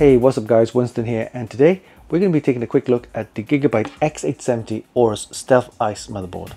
Hey, what's up guys, Winston here, and today we're going to be taking a quick look at the Gigabyte X870 AORUS Stealth Ice motherboard.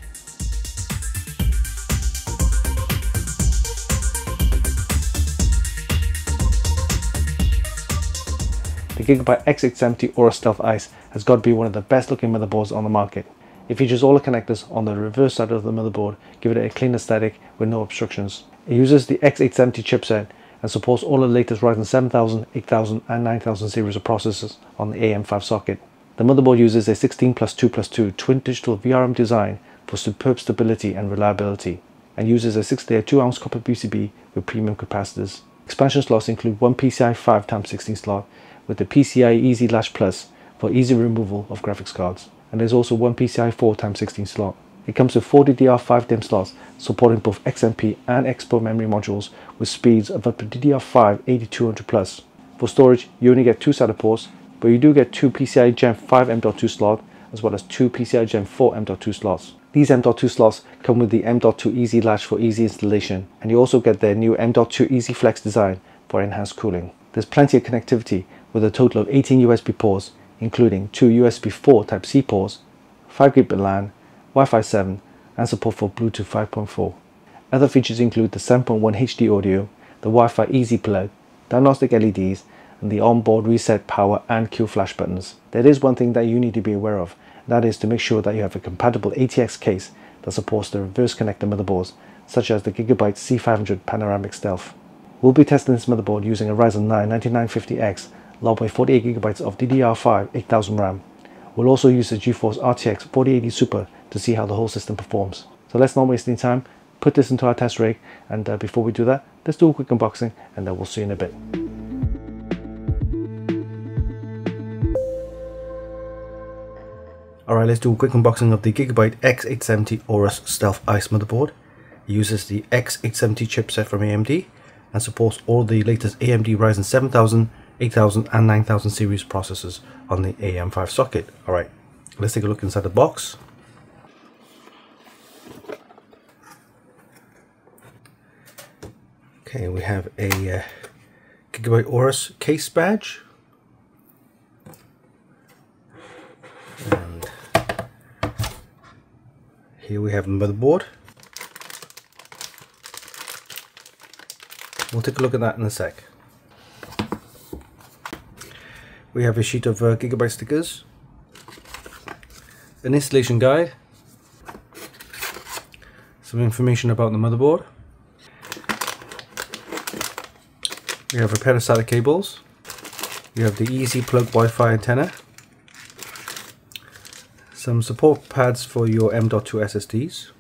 The Gigabyte X870 AORUS Stealth Ice has got to be one of the best looking motherboards on the market. It features all the connectors on the reverse side of the motherboard, giving it a clean aesthetic with no obstructions. It uses the X870 chipset and supports all the latest Ryzen 7000, 8000 and 9000 series of processors on the AM5 socket. The motherboard uses a 16+2+2 twin digital VRM design for superb stability and reliability, and uses a 6-layer 2-ounce copper PCB with premium capacitors. Expansion slots include one PCI 5x16 slot with the PCI Easy Latch Plus for easy removal of graphics cards, and there's also one PCI 4x16 slot. It comes with 4 DDR5 DIMM slots supporting both XMP and Expo memory modules with speeds of up to DDR5 8200+. For storage, you only get 2 SATA ports, but you do get 2 PCI Gen 5 M.2 slots as well as 2 PCI Gen 4 M.2 slots. These M.2 slots come with the M.2 Easy Latch for easy installation, and you also get their new M.2 Easy Flex design for enhanced cooling. There's plenty of connectivity with a total of 18 USB ports, including 2 USB 4 Type-C ports, 5 gigabit LAN, Wi-Fi 7 and support for Bluetooth 5.4. Other features include the 7.1 HD audio, the Wi-Fi Easy Plug, diagnostic LEDs and the onboard reset power and Q flash buttons. There is one thing that you need to be aware of, and that is to make sure that you have a compatible ATX case that supports the reverse connector motherboards such as the Gigabyte C500 Panoramic Stealth. We'll be testing this motherboard using a Ryzen 9 9950X along with 48GB of DDR5 8000 RAM. We'll also use the GeForce RTX 4080 Super to see how the whole system performs. So let's not waste any time, put this into our test rig, and before we do that, let's do a quick unboxing and then we'll see you in a bit. Alright, let's do a quick unboxing of the Gigabyte X870 AORUS Stealth Ice motherboard. It uses the X870 chipset from AMD and supports all the latest AMD Ryzen 7000, 8000 and 9000 series processors on the AM5 socket. Alright, let's take a look inside the box. Okay, we have a Gigabyte AORUS case badge, and here we have the motherboard. We'll take a look at that in a sec. We have a sheet of Gigabyte stickers, an installation guide, some information about the motherboard. We have a pair of SATA cables. We have the Easy Plug Wi-Fi antenna, some support pads for your M.2 SSDs,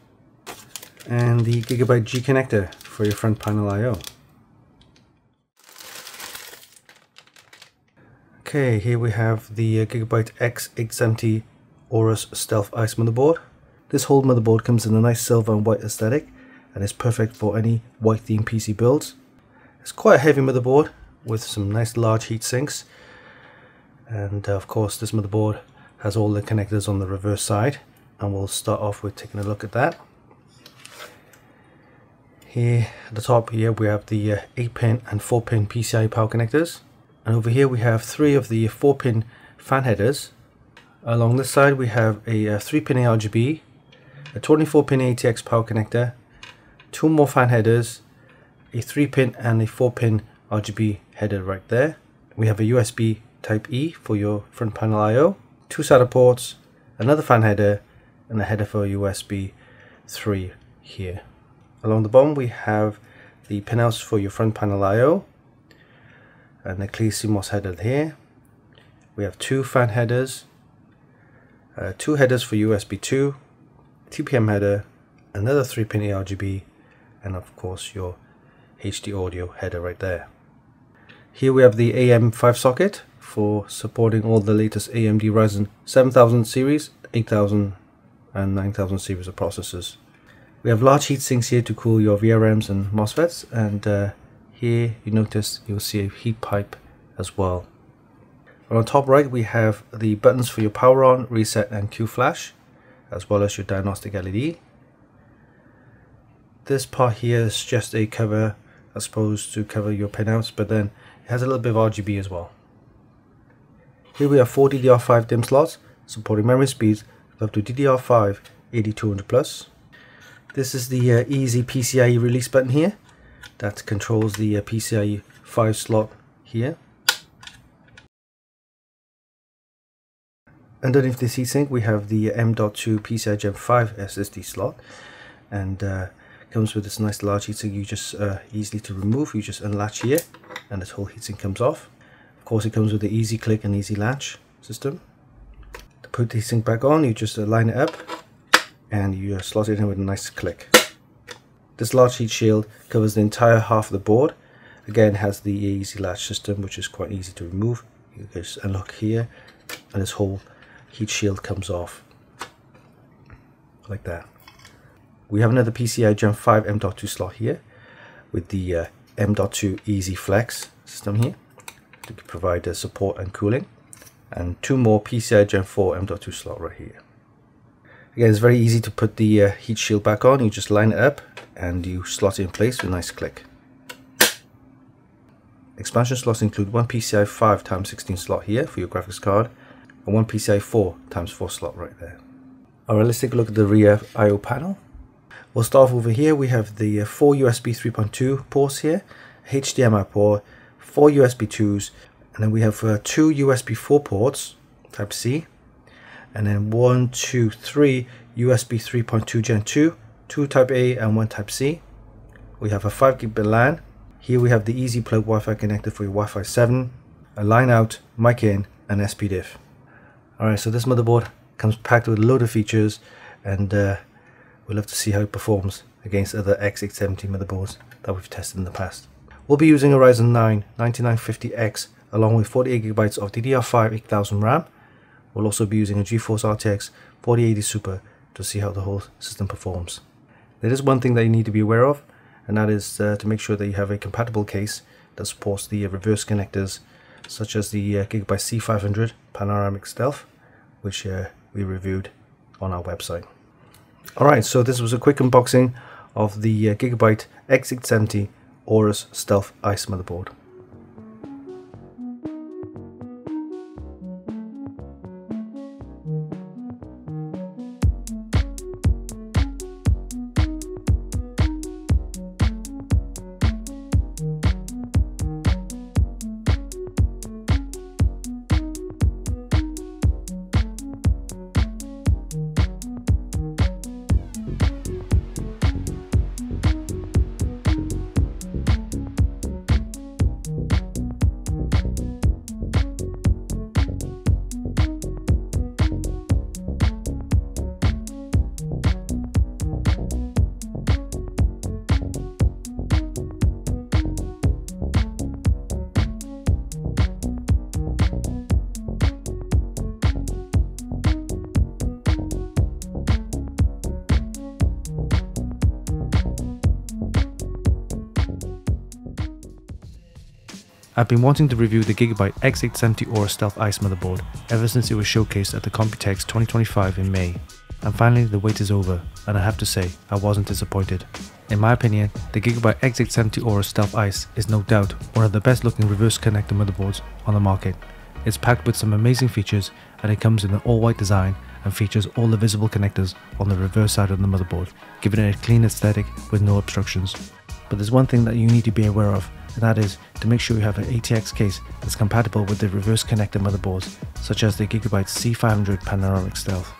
and the Gigabyte G connector for your front panel I/O. Okay, here we have the Gigabyte X870 AORUS Stealth Ice motherboard. This whole motherboard comes in a nice silver and white aesthetic and is perfect for any white themed PC builds. It's quite a heavy motherboard with some nice large heat sinks, and of course this motherboard has all the connectors on the reverse side, and we'll start off with taking a look at that. Here at the top here we have the 8-pin and 4-pin PCI power connectors, and over here we have 3 of the 4-pin fan headers. Along this side we have a 3-pin ARGB, a 24-pin ATX power connector, 2 more fan headers, a 3-pin and a 4-pin RGB header right there. We have a USB Type E for your front panel I/O, 2 SATA ports, another fan header, and a header for USB 3 here. Along the bottom we have the pinouts for your front panel I/O, and the clear CMOS header here. We have 2 fan headers, 2 headers for USB 2, TPM header, another 3-pin ARGB, and of course your HD audio header right there. Here we have the AM5 socket for supporting all the latest AMD Ryzen 7000 series, 8000 and 9000 series of processors. We have large heat sinks here to cool your VRMs and MOSFETs, and here you notice you'll see a heat pipe as well. On the top right we have the buttons for your power on, reset and Q flash, as well as your diagnostic LED. This part here is just a cover, I suppose, to cover your pinouts, but then it has a little bit of RGB as well. Here we have 4 DDR5 DIMM slots supporting memory speeds of up to DDR5 8200+. This is the easy PCIe release button here that controls the PCIe 5 slot here. Underneath this heatsink we have the M.2 PCI Gen 5 SSD slot, and comes with this nice large heatsink. You just easily to remove, you just unlatch here and this whole heatsink comes off. Of course it comes with the easy click and easy latch system. To put the heatsink back on, you just line it up and you slot it in with a nice click. This large heat shield covers the entire half of the board. Again, has the easy latch system, which is quite easy to remove. You just unlock here and this whole heat shield comes off like that. We have another PCI Gen 5 M.2 slot here with the M.2 Easy Flex system here to provide support and cooling, and 2 more PCI Gen 4 M.2 slot right here. Again, it's very easy to put the heat shield back on. You just line it up and you slot it in place with a nice click. Expansion slots include 1 PCI 5x16 slot here for your graphics card and 1 PCI 4x4 slot right there. Alright, let's take a look at the rear I/O panel. We'll start off over here. We have the 4 USB 3.2 ports here, HDMI port, 4 USB 2s, and then we have 2 USB 4 ports, Type C, and then 1, 2, 3 USB 3.2 Gen 2, 2 Type A and 1 Type C. We have a 5 gigabit LAN. Here we have the easy plug Wi-Fi connector for your Wi-Fi 7, a line out, mic in, and SPDIF. Alright, so this motherboard comes packed with a load of features, and we'll have to see how it performs against other X870 motherboards that we've tested in the past. We'll be using a Ryzen 9 9950X along with 48GB of DDR5 8000 RAM. We'll also be using a GeForce RTX 4080 Super to see how the whole system performs. There is one thing that you need to be aware of, and that is to make sure that you have a compatible case that supports the reverse connectors, such as the Gigabyte C500 Panoramic Stealth, which we reviewed on our website. Alright, so this was a quick unboxing of the Gigabyte X870 AORUS Stealth Ice motherboard. I've been wanting to review the Gigabyte X870 AORUS Stealth Ice motherboard ever since it was showcased at the Computex 2025 in May, and finally the wait is over, and I have to say I wasn't disappointed. In my opinion, the Gigabyte X870 AORUS Stealth Ice is no doubt one of the best looking reverse connector motherboards on the market. It's packed with some amazing features, and it comes in an all white design and features all the visible connectors on the reverse side of the motherboard, giving it a clean aesthetic with no obstructions. But there's one thing that you need to be aware of, and that is to make sure you have an ATX case that's compatible with the reverse connector motherboards, such as the Gigabyte C500 Panoramic Stealth.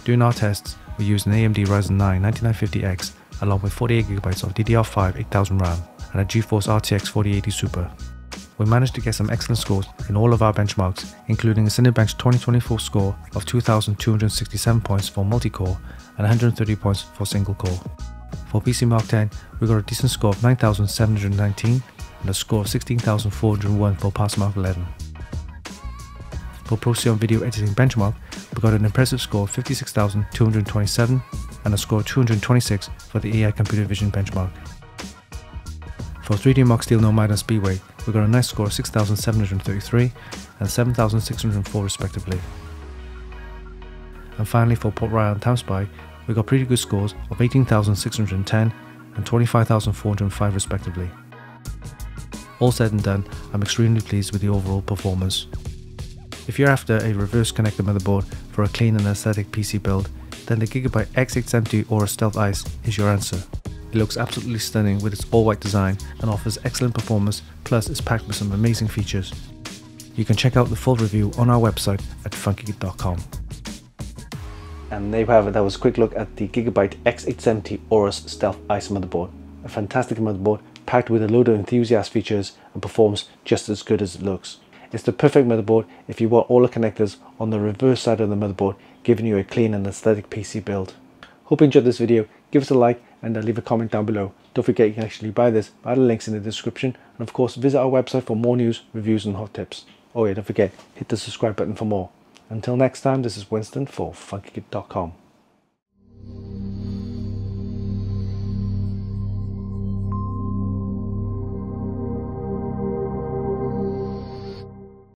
During our tests, we used an AMD Ryzen 9 9950X along with 48GB of DDR5 8000 RAM and a GeForce RTX 4080 Super. We managed to get some excellent scores in all of our benchmarks, including a Cinebench 2024 score of 2,267 points for multi-core and 130 points for single core. For PC Mark 10, we got a decent score of 9,719 and a score of 16,401 for Pass Mark 11. For Procyon Video Editing Benchmark, we got an impressive score of 56,227 and a score of 226 for the AI Computer Vision benchmark. For 3D Mark Steel Nomad and Speedway, we got a nice score of 6,733 and 7,604 respectively. And finally for Port Royal and TimeSpy, we got pretty good scores of 18,610 and 25,405 respectively. All said and done, I'm extremely pleased with the overall performance. If you're after a reverse connector motherboard for a clean and aesthetic PC build, then the Gigabyte X870 AORUS Stealth Ice is your answer. It looks absolutely stunning with its all-white design and offers excellent performance, plus is packed with some amazing features. You can check out the full review on our website at funkykit.com. And there you have it, that was a quick look at the Gigabyte X870 AORUS Stealth Ice motherboard. A fantastic motherboard packed with a load of enthusiast features and performs just as good as it looks. It's the perfect motherboard if you want all the connectors on the reverse side of the motherboard, giving you a clean and aesthetic PC build. Hope you enjoyed this video. Give us a like and leave a comment down below. Don't forget you can actually buy this via the links in the description, and of course visit our website for more news, reviews and hot tips. Oh yeah, don't forget, hit the subscribe button for more. Until next time, this is Winston for Funkykit.com.